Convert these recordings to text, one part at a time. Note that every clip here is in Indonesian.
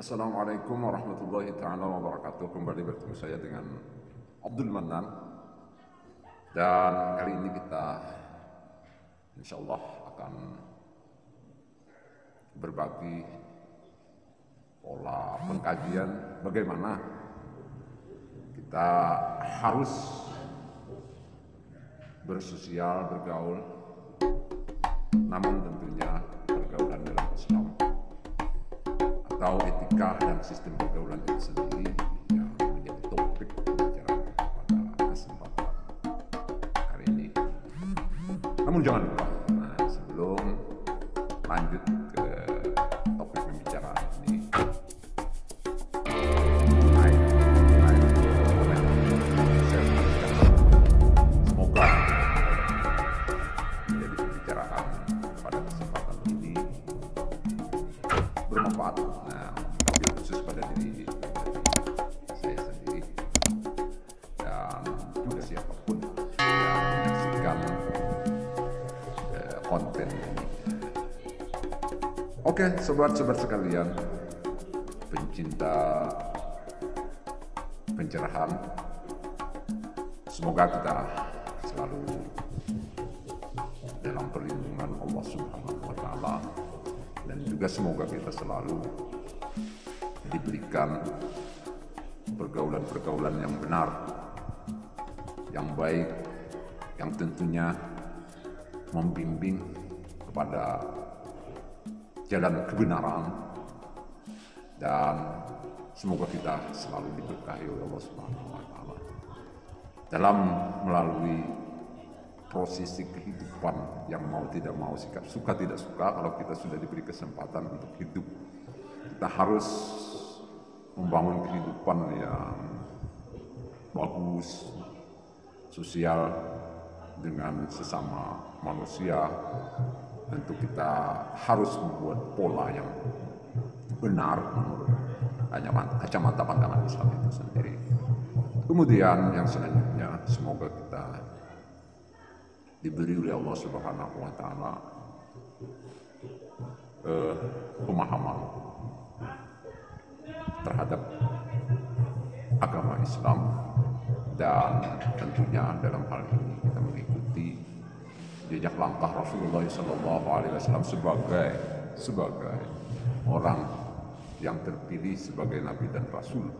Assalamualaikum warahmatullahi ta'ala wabarakatuh. Kembali bertemu saya dengan Abdul Manan. Dan kali ini kita insya Allah akan berbagi pola pengkajian bagaimana kita harus bersosial, bergaul, namun tentunya pergaulan dalam Islam atau etika dan sistem pergaulan itu sendiri yang menjadi topik pembicaraan pada kesempatan hari ini. Namun jangan lupa, sebelum lanjut ke topik pembicaraan ini, semoga menjadi pembicaraan pada kesempatan ini bermanfaat. Khusus pada diri saya sendiri dan juga siapapun yang menyaksikan konten ini. Oke, sobat-sobat sekalian, pencinta pencerahan, semoga kita selalu dalam perlindungan Allah Subhanahu wa Ta'ala, dan juga semoga kita selalu diberikan pergaulan-pergaulan yang benar, yang baik, yang tentunya membimbing kepada jalan kebenaran, dan semoga kita selalu diberkahi oleh Allah Subhanahu wa Ta'ala dalam melalui prosesi kehidupan yang mau tidak mau, sikap suka tidak suka. Kalau kita sudah diberi kesempatan untuk hidup, kita harus membangun kehidupan yang bagus, sosial dengan sesama manusia. Tentu kita harus membuat pola yang benar menurut kacamata pandangan Islam itu sendiri. Kemudian yang selanjutnya, semoga kita diberi oleh Allah Subhanahu wa Ta'ala pemahaman terhadap agama Islam, dan tentunya dalam hal ini kita mengikuti jejak langkah Rasulullah SAW sebagai orang yang terpilih sebagai Nabi dan Rasul,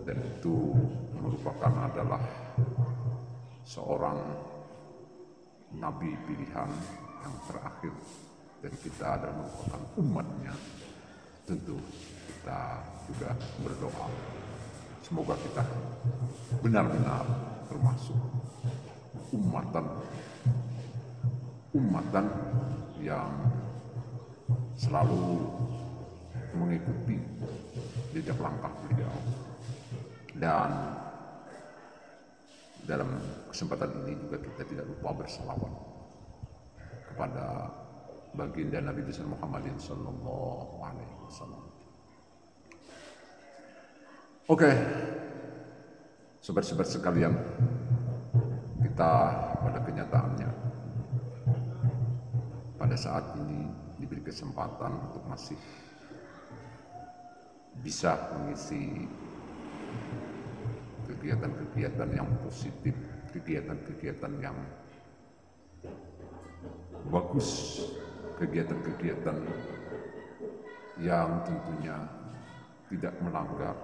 dan itu merupakan adalah seorang Nabi pilihan yang terakhir dari kita dan merupakan umatnya. Tentu kita juga berdoa semoga kita benar-benar termasuk umatan yang selalu mengikuti jejak langkah beliau. Dan dalam kesempatan ini juga kita tidak lupa bersalawat kepada baginda Nabi besar Muhammadin sallallahu alaihi wasallam. Oke, sobat-sobat sekalian, kita pada kenyataannya pada saat ini diberi kesempatan untuk masih bisa mengisi kegiatan-kegiatan yang positif, kegiatan-kegiatan yang bagus, kegiatan-kegiatan yang tentunya tidak melanggar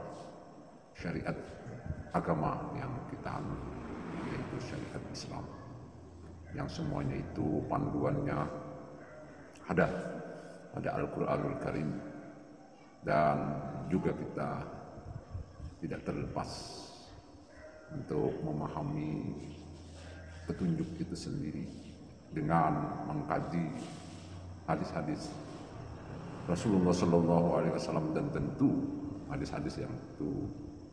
syariat agama yang kita anut, yaitu syariat Islam, yang semuanya itu panduannya ada Al-Quranul Karim. Dan juga kita tidak terlepas untuk memahami petunjuk itu sendiri dengan mengkaji hadis-hadis Rasulullah Sallallahu Alaihi Wasallam, dan tentu hadis-hadis yang itu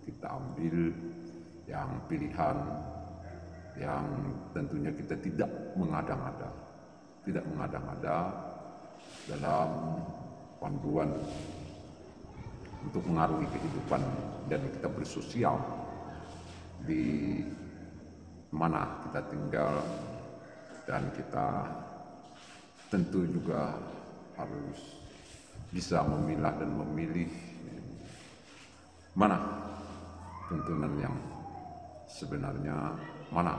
kita ambil yang pilihan, yang tentunya kita tidak mengada-ngada dalam panduan untuk mengaruhi kehidupan dan kita bersosial di mana kita tinggal, dan kita tentu juga harus bisa memilah dan memilih mana tuntunan yang sebenarnya, mana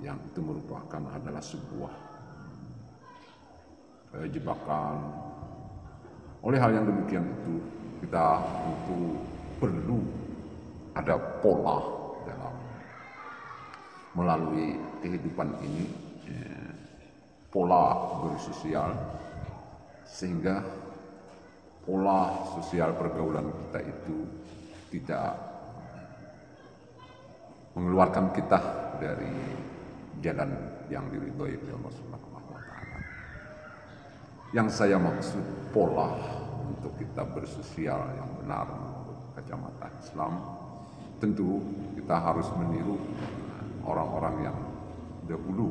yang itu merupakan adalah sebuah jebakan. Oleh hal yang demikian itu, kita tentu perlu ada pola dalam melalui kehidupan ini, pola bersosial, sehingga pola sosial pergaulan kita itu tidak mengeluarkan kita dari jalan yang diridhoi oleh Allah Subhanahu wa taala. Yang saya maksud pola untuk kita bersosial yang benar menurut kacamata Islam, tentu kita harus meniru orang-orang yang dahulu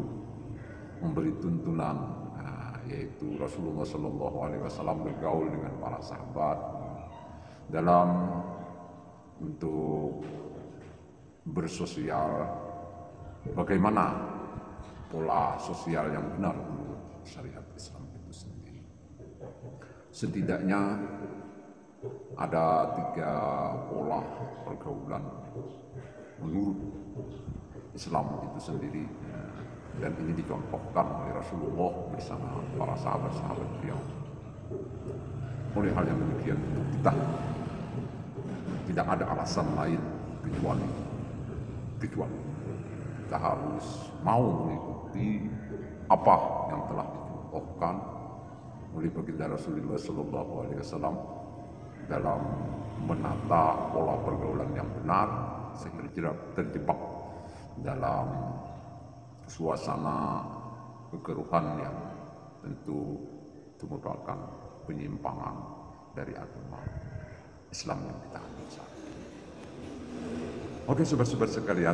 memberi tuntunan, yaitu Rasulullah Shallallahu Alaihi Wasallam bergaul dengan para sahabat dalam untuk bersosial, bagaimana pola sosial yang benar menurut syariat Islam itu sendiri. Setidaknya ada 3 pola pergaulan menurut Islam itu sendiri, dan ini dicontohkan oleh Rasulullah bersama para sahabat-sahabat beliau. Oleh hal yang demikian itu kita tidak ada alasan lain kecuali kita harus mau mengikuti apa yang telah dicontohkan oleh baginda Rasulullah Sallallahu Alaihi Wasallam dalam menata pola pergaulan yang benar, sehingga tidak terjebak dalam suasana kekeruhan yang tentu itu merupakan penyimpangan dari agama Islam yang kita anut saat ini. Oke, sobat-sobat sekalian,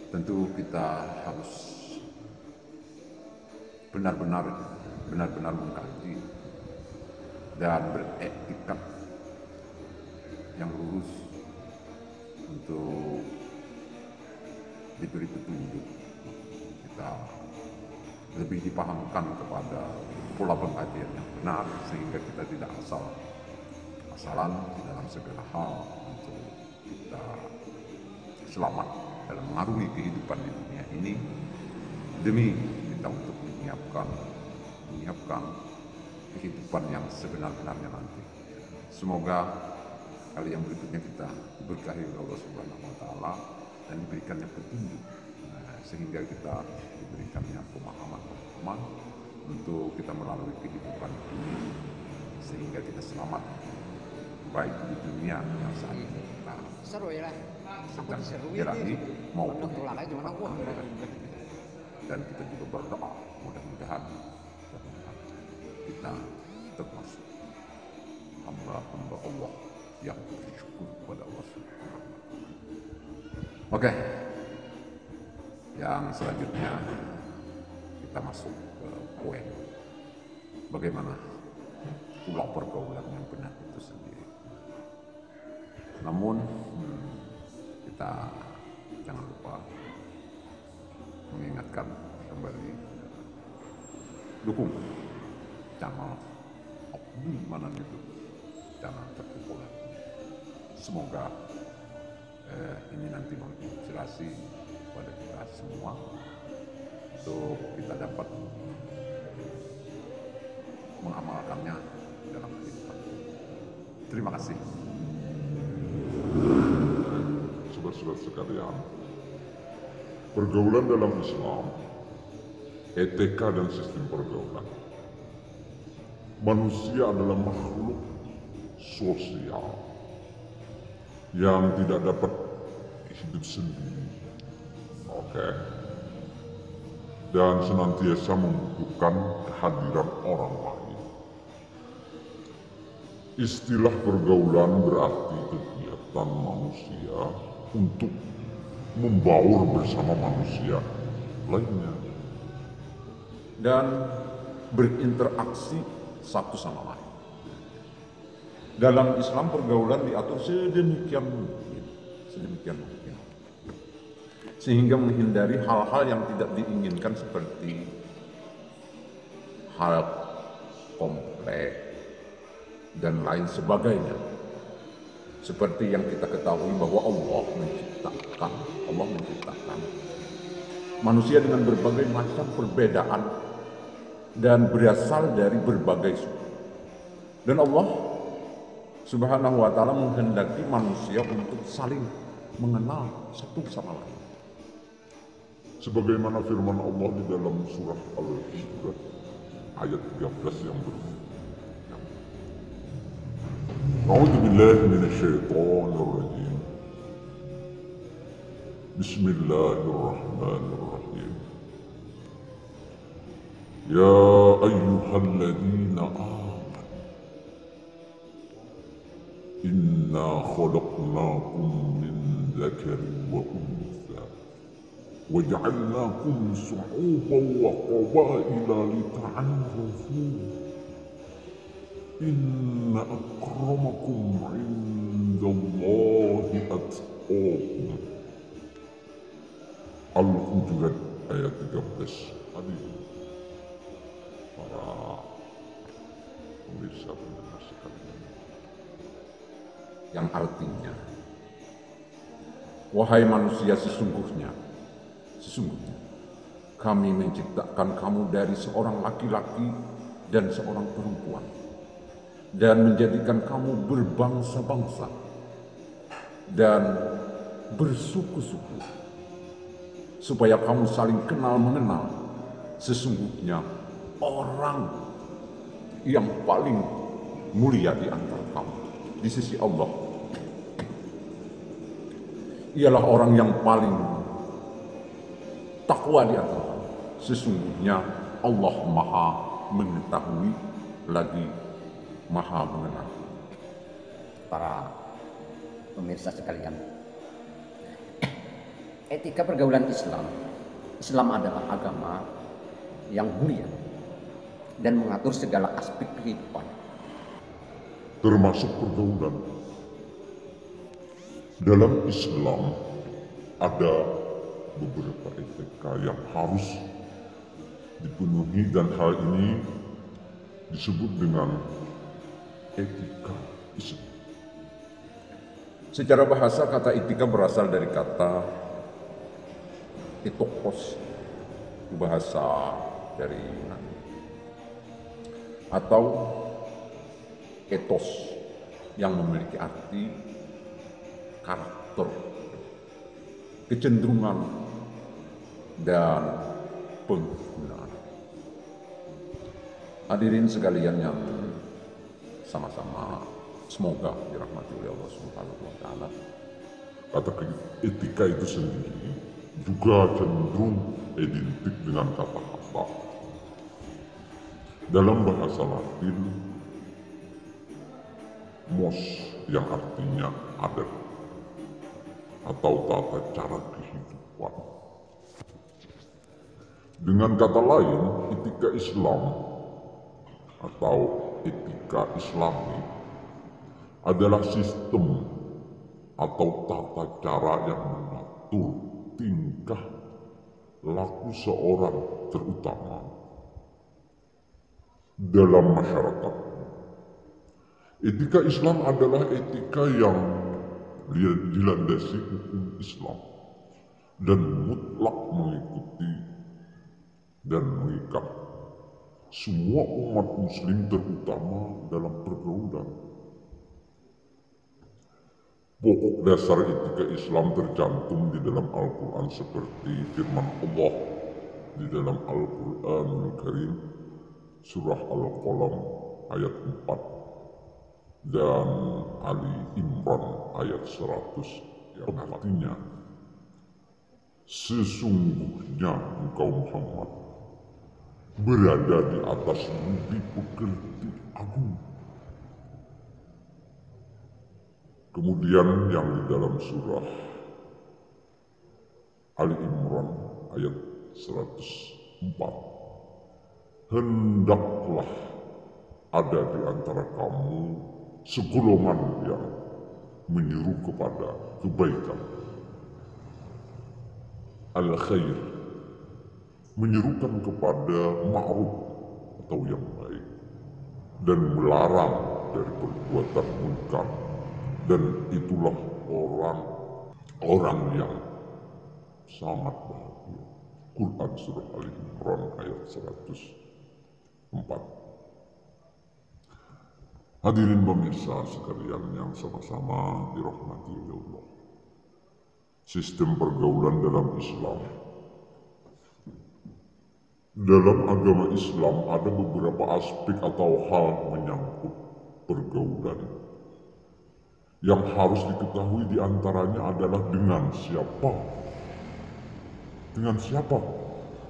tentu kita harus benar-benar mengkaji dan beretikat yang lurus untuk diberi petunjuk, kita lebih dipahamkan kepada pola pengkajian yang benar, sehingga kita tidak asal-asalan di dalam segala hal untuk kita selamat dalam mengarungi kehidupan di dunia ini, demi kita untuk menyiapkan kehidupan yang sebenar-benarnya nanti. Semoga kali yang berikutnya kita diberkahi oleh Allah Subhanahu wa taala dan diberikannya petunjuk, sehingga kita diberikannya pemahaman untuk kita melalui kehidupan ini, sehingga kita selamat baik di dunia yang saat ini kita sedang jalani maupun dan kita juga berdoa mudah-mudahan kita termasuk hamba-hamba Allah yang bersyukur kepada Allah Subhanahu wa taala. Oke, yang selanjutnya kita masuk ke poin bagaimana pola pergaulan yang benar itu sendiri. Namun kita jangan lupa mengingatkan kembali, dukung channel Opni Manan itu, channel terpopuler. Semoga ini nanti menginspirasi kepada kita semua untuk kita dapat mengamalkannya dalam kehidupan. Terima kasih. Sobat-sobat sekalian, pergaulan dalam Islam, etika dan sistem pergaulan. Manusia adalah makhluk sosial yang tidak dapat hidup sendiri, dan senantiasa membutuhkan kehadiran orang lain. Istilah pergaulan berarti kegiatan manusia untuk membaur bersama manusia lainnya dan berinteraksi satu sama lain. Dalam Islam pergaulan diatur sedemikian mungkin, sehingga menghindari hal-hal yang tidak diinginkan seperti hal kompleks jelek, dan lain sebagainya. Seperti yang kita ketahui bahwa Allah menciptakan manusia dengan berbagai macam perbedaan dan berasal dari berbagai suku. Dan Allah Subhanahu wa ta'ala menghendaki manusia untuk saling mengenal satu sama lain. Sebagaimana firman Allah di dalam surah Al-Hijr ayat 13 yang berbunyi, A'udzu billahi minasyaitonir rajim. Bismillahirrahmanirrahim. Ya ayyuhalladzina amanu inna khalaqnakum min dzakarin wa untha wa ja'alnakum shu'uban wa qabaila lita'arafu. Inna akramakum indallahi atqakum. Al-Hujurat ayat 13. Hadirin para pemirsa pendengar sekalian, yang artinya, wahai manusia, sesungguhnya kami menciptakan kamu dari seorang laki-laki dan seorang perempuan, dan menjadikan kamu berbangsa-bangsa dan bersuku-suku, supaya kamu saling kenal mengenal. Sesungguhnya orang yang paling mulia di antara kamu di sisi Allah ialah orang yang paling takwa di antara kamu. Sesungguhnya Allah Maha mengetahui lagi Maha mengenal. Para pemirsa sekalian, etika pergaulan Islam adalah agama yang mulia dan mengatur segala aspek kehidupan, termasuk pergaulan. Dalam Islam ada beberapa etika yang harus dipenuhi, dan hal ini disebut dengan etika Islam. Secara bahasa, kata etika berasal dari kata etikos, bahasa dari Yunani, atau etos yang memiliki arti karakter, kecenderungan, dan penggunaan. Hadirin sekalian yang sama-sama semoga dirahmati oleh Allah Subhanahu wa ta'ala, Kata etika itu sendiri juga cenderung identik dengan kata-kata dalam bahasa Latin mos, yang artinya adat atau tata cara kehidupan. Dengan kata lain, etika Islam atau etika Islami adalah sistem atau tata cara yang mengatur tingkah laku seorang, terutama dalam masyarakat. Etika Islam adalah etika yang dilandasi hukum Islam dan mutlak mengikuti dan mengikat semua umat muslim, terutama dalam pergaulan. Pokok dasar etika Islam tercantum di dalam Al-Quran seperti firman Allah di dalam Al-Quranul Karim surah Al-Qalam ayat 4 dan Ali Imran ayat 100, yang artinya, sesungguhnya engkau Muhammad berada di atas budi pekerti agung. Kemudian yang di dalam surah Ali Imran ayat 104, hendaklah ada di antara kamu segolongan yang menyeru kepada kebaikan, al-khair, menyerukan kepada ma'ruf atau yang baik, dan melarang dari perbuatan munkar, dan itulah orang yang sangat bahagia. Quran Surah Ali Imran ayat 104. Hadirin pemirsa sekalian yang sama-sama dirahmati oleh Allah. Sistem pergaulan dalam Islam. Dalam agama Islam ada beberapa aspek atau hal menyangkut pergaulan. Yang harus diketahui diantaranya adalah dengan siapa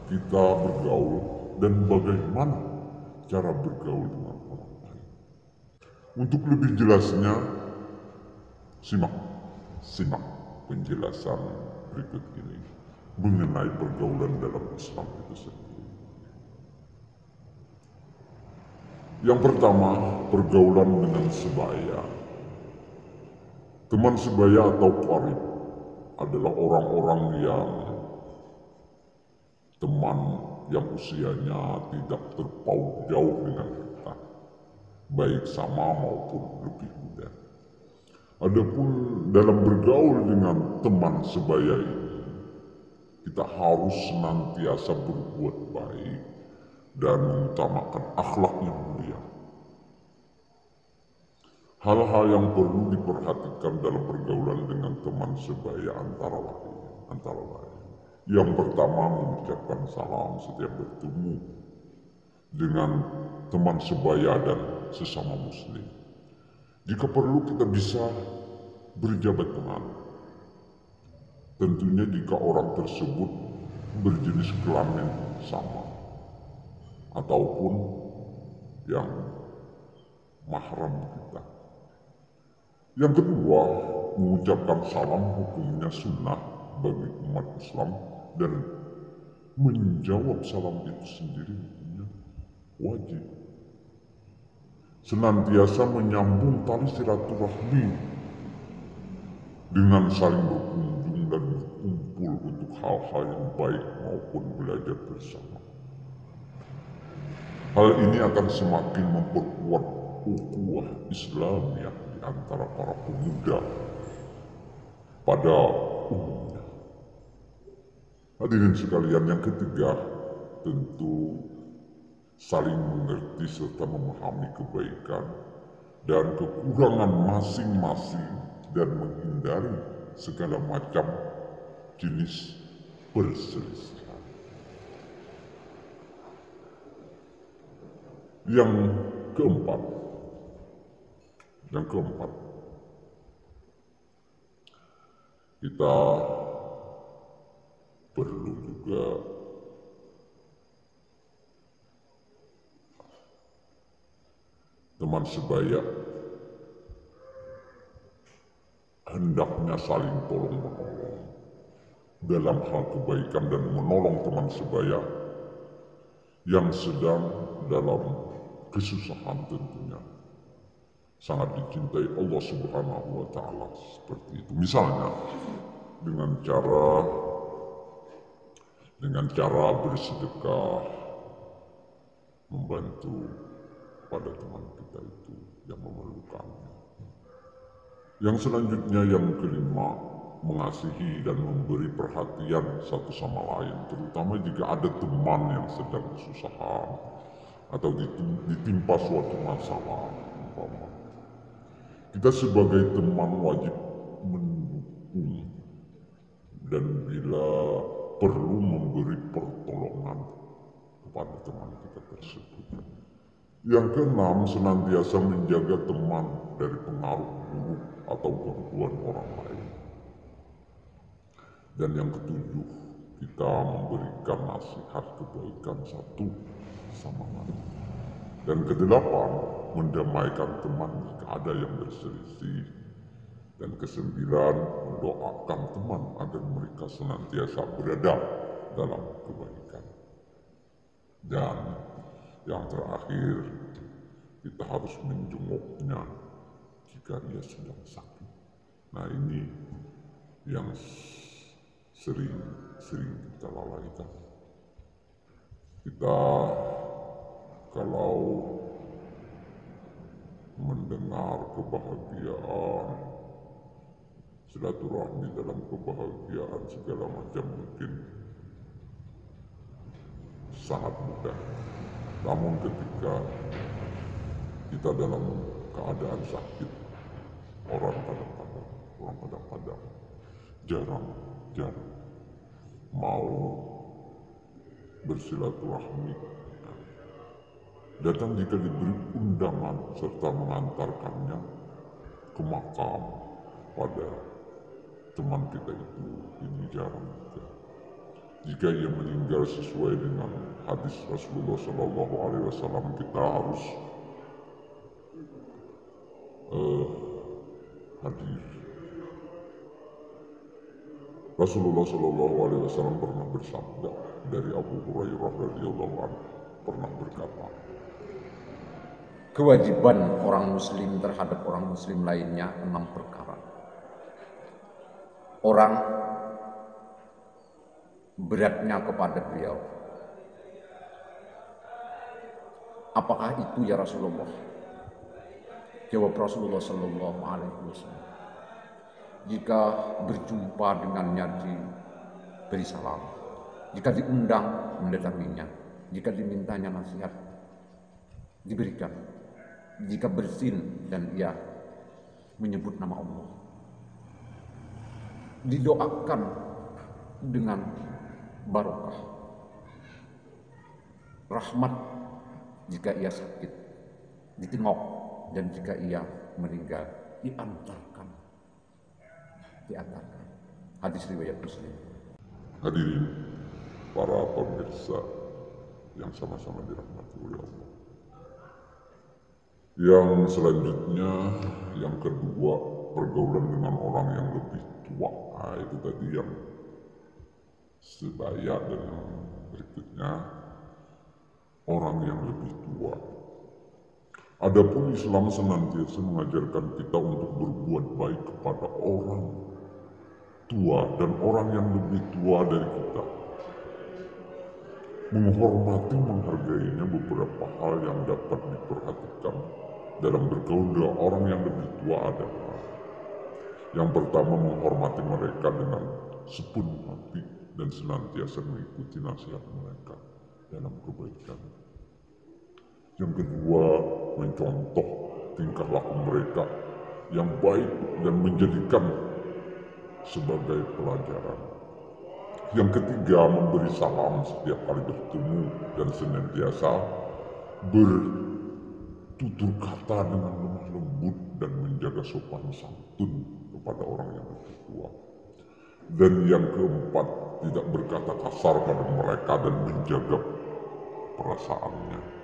kita bergaul dan bagaimana cara bergaul dengan orang lain. Untuk lebih jelasnya, simak penjelasan berikut ini mengenai pergaulan dalam Islam itu sendiri. Yang pertama, pergaulan dengan sebaya. Teman sebaya atau qarib adalah orang-orang teman yang usianya tidak terpaut jauh dengan kita, baik sama maupun lebih muda. Adapun dalam bergaul dengan teman sebaya ini, kita harus senantiasa berbuat baik dan mengutamakan akhlak yang mulia. Hal-hal yang perlu diperhatikan dalam pergaulan dengan teman sebaya antara lain. Yang pertama, mengucapkan salam setiap bertemu dengan teman sebaya dan sesama muslim. Jika perlu kita bisa berjabat tangan. Tentunya jika orang tersebut berjenis kelamin sama ataupun yang mahram kita. Yang kedua, mengucapkan salam hukumnya sunnah bagi umat Islam, dan menjawab salam itu sendiri hukumnya wajib. Senantiasa menyambung tali silaturahmi dengan saling berkunjung dan berkumpul untuk hal-hal yang baik maupun belajar bersama. Hal ini akan semakin memperkuat ukhuwah Islamiyah di antara para pemuda pada umumnya. Hadirin sekalian, yang ketiga, tentu saling mengerti serta memahami kebaikan dan kekurangan masing-masing dan menghindari segala macam jenis perselisihan. Yang keempat, kita perlu juga teman sebaya hendaknya saling tolong-menolong dalam hal kebaikan dan menolong teman sebaya yang sedang dalam kesusahan tentunya. Sangat dicintai Allah Subhanahu wa Ta'ala seperti itu. Misalnya dengan cara bersedekah, membantu pada teman kita itu yang memerlukannya. Yang selanjutnya, yang kelima, mengasihi dan memberi perhatian satu sama lain, terutama jika ada teman yang sedang kesusahan atau ditimpa suatu masalah. Kita sebagai teman wajib mendukung dan bila perlu memberi pertolongan kepada teman kita tersebut. Yang keenam, senantiasa menjaga teman dari pengaruh buruk atau gangguan orang lain. Dan yang ketujuh, kita memberikan nasihat kebaikan satu sama lain. Dan kedelapan, mendamaikan teman jika ada yang berselisih. Dan kesembilan, mendoakan teman agar mereka senantiasa berada dalam kebaikan. Dan yang terakhir, kita harus menjenguknya jika dia sedang sakit. Nah, ini yang sering kita lalaikan. Kita kalau mendengar kebahagiaan, silaturahmi dalam kebahagiaan segala macam mungkin sangat mudah. Namun ketika kita dalam keadaan sakit, orang kadang-kadang jarang mau bersilaturahmi. Datang jika diberi undangan serta mengantarkannya ke makam pada teman kita itu, ini jarang juga. Jika ia meninggal sesuai dengan hadis Rasulullah SAW, kita harus hadir. Rasulullah SAW pernah bersabda dari Abu Hurairah radhiyallahu anhu, pernah berkata, kewajiban orang muslim terhadap orang muslim lainnya 6 perkara. Orang beratnya kepada beliau, apakah itu ya Rasulullah? Jawab Rasulullah Sallallahu Alaihi Wasallam, jika berjumpa dengannya diberi salam, jika diundang mendatanginya, jika dimintanya nasihat diberikan, jika bersin dan ia menyebut nama Allah, didoakan dengan barokah, rahmat jika ia sakit, ditengok, dan jika ia meninggal diantarkan. Hadis riwayat Muslim. Hadirin para pemirsa yang sama-sama dirahmati oleh Allah. Yang selanjutnya, yang kedua, pergaulan dengan orang yang lebih tua. Nah, itu tadi yang sebaya, dan yang berikutnya orang yang lebih tua. Adapun Islam senantiasa mengajarkan kita untuk berbuat baik kepada orang tua dan orang yang lebih tua dari kita. Menghormati, menghargainya beberapa hal yang dapat diperhatikan dalam bergaul dengan orang yang lebih tua adalah: yang pertama, menghormati mereka dengan sepenuh hati dan senantiasa mengikuti nasihat mereka dalam kebaikan. Yang kedua, mencontoh tingkah laku mereka yang baik dan menjadikan sebagai pelajaran. Yang ketiga, memberi salam setiap kali bertemu dan senantiasa bertutur kata dengan lemah lembut dan menjaga sopan santun kepada orang yang lebih tua. Dan yang keempat, tidak berkata kasar pada mereka dan menjaga perasaannya.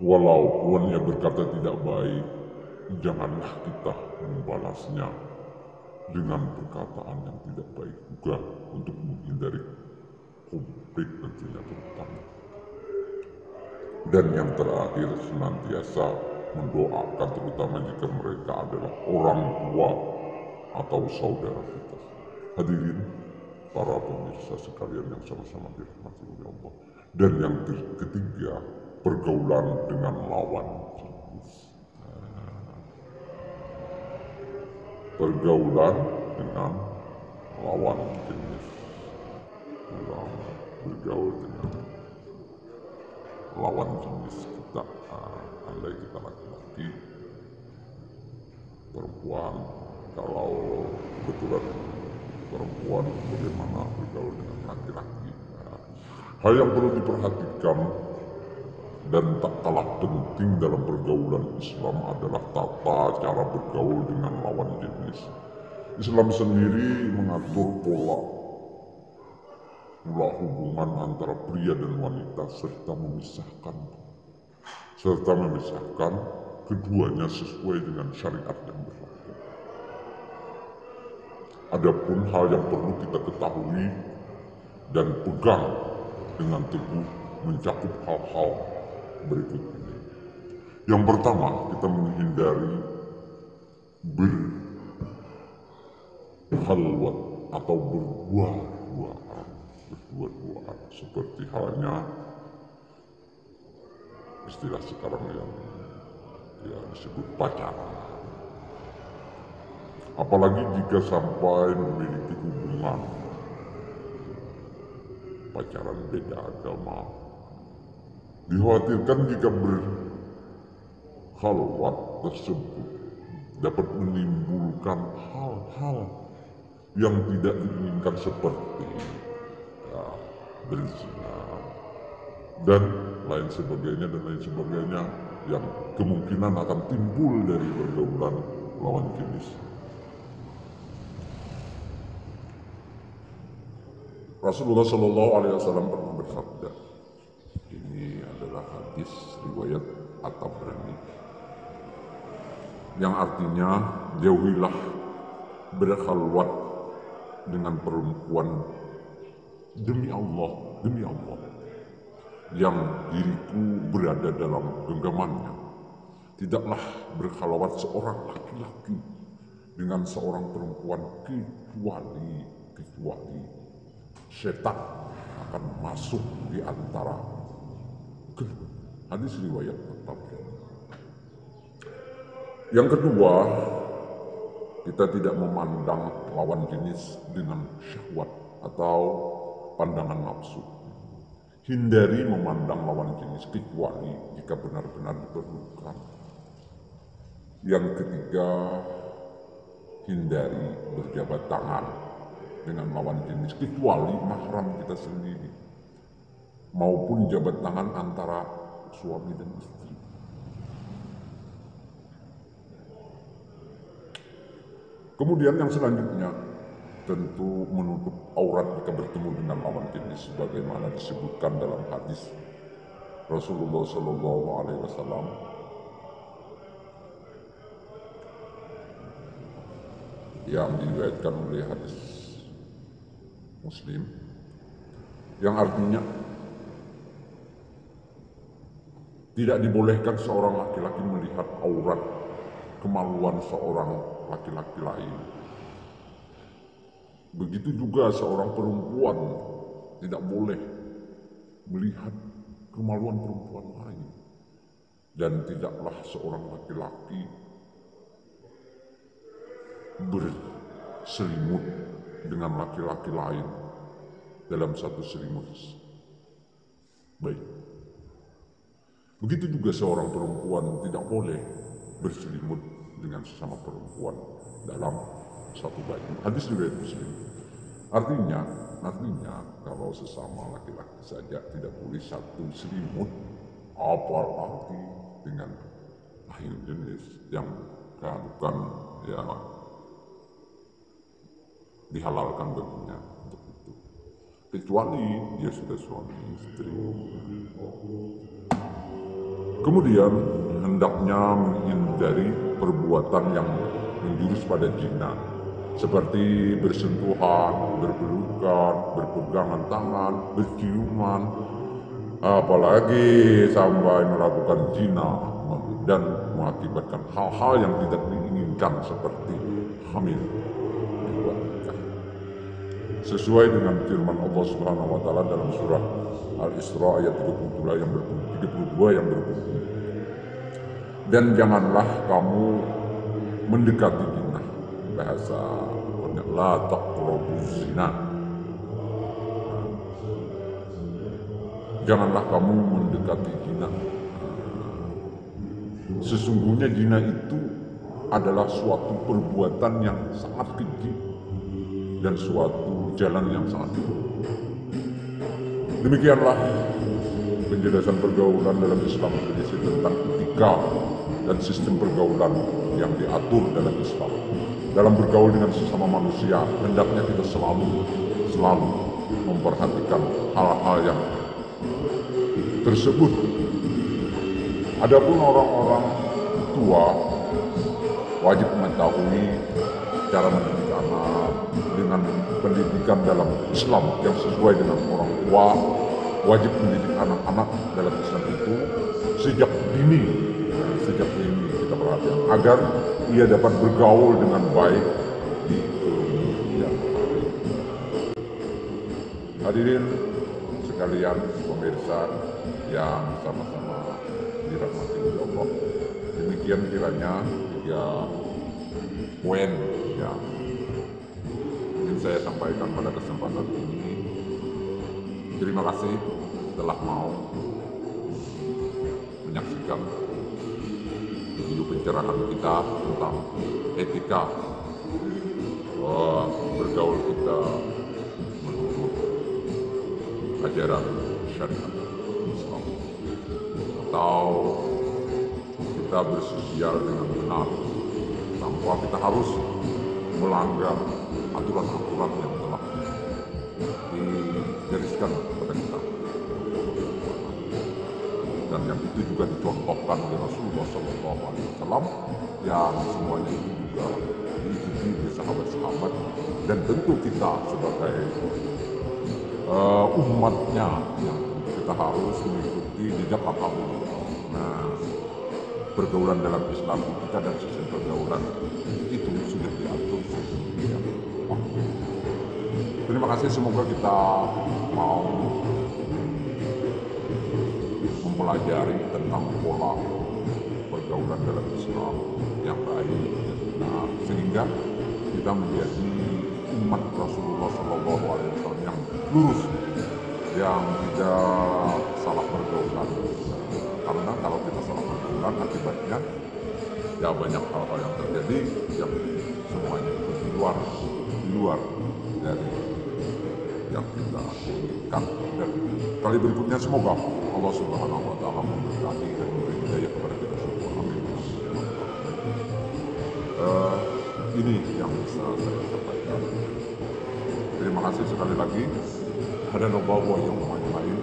Walaupun ia berkata tidak baik, janganlah kita membalasnya dengan perkataan yang tidak baik juga, untuk menghindari konflik tentunya terutama. Dan yang terakhir, senantiasa mendoakan, terutama jika mereka adalah orang tua atau saudara kita. Hadirin para pemirsa sekalian yang sama-sama dirahmati oleh Allah. Dan yang ketiga, pergaulan dengan lawan jenis. Pergaulan dengan lawan jenis. Dalam bergaul dengan lawan jenis kita, andai kita laki-laki, perempuan, kalau kebetulan perempuan bagaimana bergaul dengan laki-laki. Hal yang perlu diperhatikan dan tak kalah penting dalam pergaulan Islam adalah tata cara bergaul dengan lawan jenis. Islam sendiri mengatur pola hubungan antara pria dan wanita serta memisahkan keduanya sesuai dengan syariat yang berlaku. Adapun hal yang perlu kita ketahui dan pegang dengan teguh mencakup hal-hal berikut ini. Yang pertama, kita menghindari berhalwat atau berdua-duaan, seperti halnya istilah sekarang yang disebut pacaran. Apalagi jika sampai memiliki hubungan pacaran beda agama. Dikhawatirkan jika berkhalwat tersebut dapat menimbulkan hal-hal yang tidak diinginkan seperti berzina dan lain sebagainya yang kemungkinan akan timbul dari pergaulan lawan jenis. Rasulullah Shallallahu Alaihi Wasallam pernah bersabda, ini adalah hadis riwayat At-Tabrani, yang artinya jauhilah berkhalwat dengan perempuan demi Allah yang diriku berada dalam genggamannya. Tidaklah berkhalwat seorang laki-laki dengan seorang perempuan kecuali setan akan masuk di antara kedua. Hadis riwayat At-Tabrani. Yang kedua, kita tidak memandang lawan jenis dengan syahwat atau pandangan nafsu. Hindari memandang lawan jenis kecuali jika benar-benar diperlukan. Yang ketiga, hindari berjabat tangan dengan lawan jenis kecuali mahram kita sendiri maupun jabat tangan antara suami dan istri. Kemudian yang selanjutnya tentu menutup aurat jika bertemu dengan lawan jenis sebagaimana disebutkan dalam hadis Rasulullah Shallallahu Alaihi Wasallam yang diriwayatkan oleh hadis Muslim, yang artinya tidak dibolehkan seorang laki-laki melihat aurat kemaluan seorang laki-laki lain. Begitu juga seorang perempuan tidak boleh melihat kemaluan perempuan lain, dan tidaklah seorang laki-laki berselimut dengan laki-laki lain dalam satu selimut. Baik. Begitu juga seorang perempuan tidak boleh berselimut dengan sesama perempuan dalam satu baju. Hadis riwayat Muslim. Artinya kalau sesama laki-laki saja tidak boleh satu selimut, apalagi dengan lain jenis yang bukan dihalalkan baginya untuk itu, kecuali dia sudah suami istri. Kemudian hendaknya menghindari perbuatan yang menjurus pada zina, seperti bersentuhan, berpelukan, berpegangan tangan, berciuman, apalagi sampai melakukan zina dan mengakibatkan hal-hal yang tidak diinginkan seperti hamil. Sesuai dengan firman Allah Subhanahu wa taala dalam surah Al-Isra ayat 32 yang berbunyi, dan janganlah kamu mendekati zina. Bahasa la taqrabuz zina. Janganlah kamu mendekati zina. Sesungguhnya zina itu adalah suatu perbuatan yang sangat keji dan suatu jalan yang sangat buruk. Demikianlah penjelasan pergaulan dalam Islam berisi tentang etika dan sistem pergaulan yang diatur dalam Islam. Dalam bergaul dengan sesama manusia, hendaknya kita selalu memperhatikan hal-hal yang tersebut. Adapun orang-orang tua wajib mengetahui cara mendidik anak dengan pendidikan dalam Islam yang sesuai dengan orang tua. Wajib mendidik anak-anak dalam Islam itu sejak dini kita perhatikan agar ia dapat bergaul dengan baik di kemudian hari. Hadirin sekalian pemirsa yang sama-sama dirahmati Allah, demikian demikian kiranya 3 poin yang ingin saya sampaikan pada kesempatan ini. Terima kasih telah mau menyaksikan video pencerahan kita tentang etika bergaul kita menurut ajaran syariat Islam, atau kita bersosial dengan benar tanpa kita harus melanggar aturan-aturan yang telah digariskan kepada kita. Dan yang itu juga dicontohkan oleh Rasulullah SAW, yang semuanya itu juga diikuti oleh sahabat-sahabat, dan tentu kita sebagai umatnya yang kita harus mengikuti jejak langkah beliau. Nah, pergaulan dalam Islam kita dan sistem pergaulan itu sudah diatur sedemikian waktu. Terima kasih, semoga kita mau mempelajari tentang pola pergaulan dalam Islam yang baik dan benar, sehingga kita menjadi umat Rasulullah SAW yang lurus, yang tidak salah pergaulan. Karena kalau kita salah pergaulan, akibatnya ya banyak hal-hal yang terjadi yang semuanya itu di luar dari yang kita inginkan. Dan kali berikutnya semoga Allah Subhanahu wa Ta'ala memberkati dan memberi hidayah kepada kita semua. Amin. Ini yang bisa saya sampaikan. Terima kasih sekali lagi. Ada nabawa yang lain.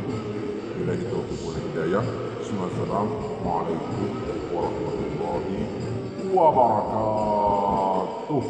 Bila ditaufiq wal hidayah. Assalamualaikum warahmatullahi wabarakatuh.